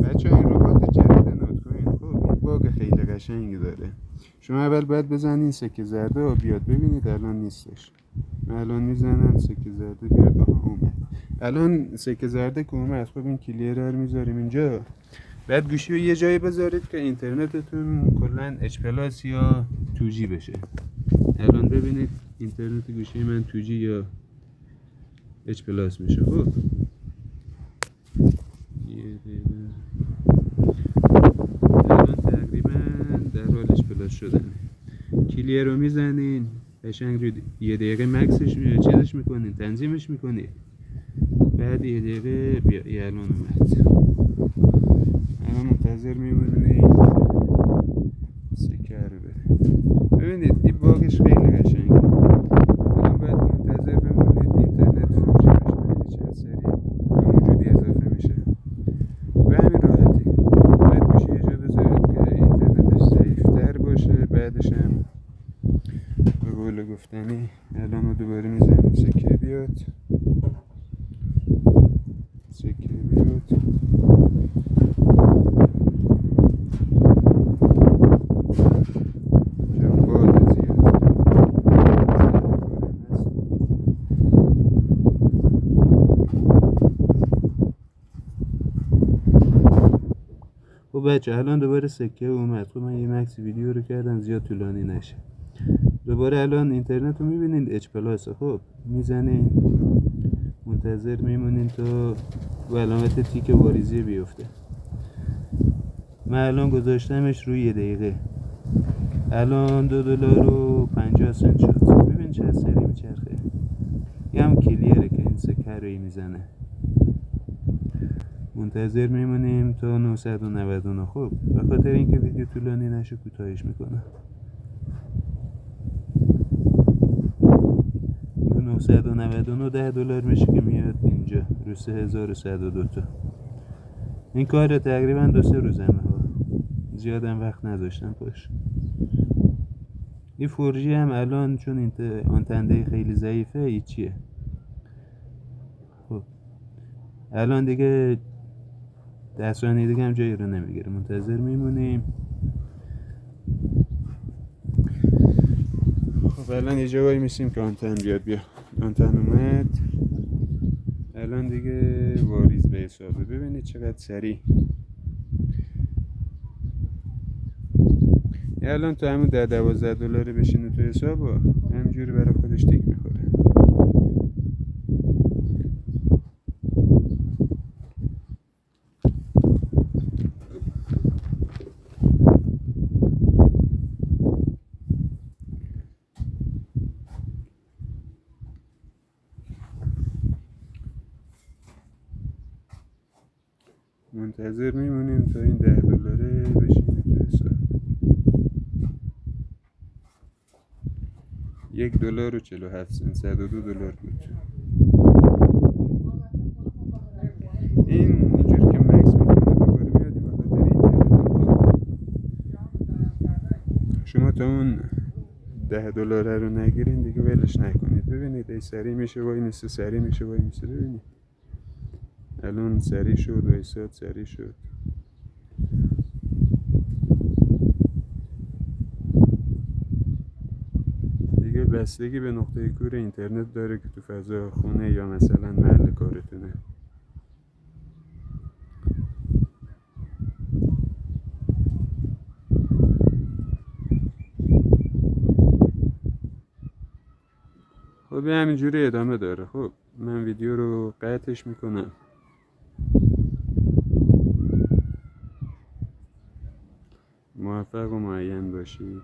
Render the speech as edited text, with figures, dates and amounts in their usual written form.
بچه این ربات جدید نوت کوین خب یک باگ خیلی قشنگی داره. شما اول باید بزنین سکه زرده و بیاد. ببینید الان نیستش. من الان میزنم سکه زرده بیاد. آها اومد. الان سکه زرده که اومد. خب این کلیر رو میذاریم اینجا. بعد گوشی رو یه جایی بذارید که اینترنتتون کلا اچ پلاس یا 2G بشه. الان ببینید اینترنت گوشی من 2G یا اچ پلاس میشه. خب الان تقریبا در حال اچ پلاس شدنه. کلیر رو میزنین قشنگ رو یه دقیقه مکسش چیزش میکنین، تنظیمش میکنین. بعد یه دقیقه الان اومد. الان منتظر میمونیم سکر بره. ببینید این باگش خیلی قشنگه. الان باید منتظر بمونید اینترنت 4G بشه. ببینید چقدر سریع موجودی اضافه میشه. به همین راحتی. باید گوشی یه جا بذارید که اینترنتش ضعیفتر باشه. بعدش هم به قول گفتنی الان رو دوباره میزنیم سکه بیاد. سکه بیاد. خب بچه الان دوباره سکه اومد. خب من یه مکس ویدیو رو کردم زیاد طولانی نشه. دوباره الان اینترنت رو میبینید اچ پلاس. خب میزنین منتظر میمونین تا و علامت تیک واریزی بیفته. من الان گذاشتمش روی 1 دقیقه. الان $2.50 شد. ببین چه سری میچرخه. یه هم کلیره که این سکه روی میزنه. منتظر میمونیم تا 999. خب به خاطر اینکه ویدیو طولانی نشه کوتاهش میکنم. 999 $10 میشه که میاد اینجا رو 3102 تا. این کار تقریبا 2-3 روزمه ها. زیادم وقت نذاشتم پاش. این 4G هم الان چون آنتنده خیلی ضعیفه هیچیه. خب الان دیگه 10 ثانیه دیگه هم جایی رو نمیگیره. منتظر میمونیم. خب الان یه جایی میسیم که آنتن بیاد. بیا آنتن اومد. الان دیگه واریز به حسابه. ببینید چقدر سریع. الان تو همون $10-12 بشینه تو حساب و همینجوری برای خودش تیک میخوره. منتظر میمونیم تا این $10 بشینه تو حساب. $1.47 $102 بود. اینجوری که مکس میکنه دوباره میادیم به خاطر اینترنت. شما تا اون $10 رو نگیرین دیگه ولش نکنید. ببینید ای سریع میشه وای میسه، سریع میشه وای میسه. ببینید الان سریع شد وایساد، سریع شد. دیگه بستگی به نقطه کور اینترنت داره که تو فضا خونه یا مثلا محل کارتونه. خب همینجوری ادامه داره. خب من ویدیو رو قطعش میکنم. موفق و معین باشید.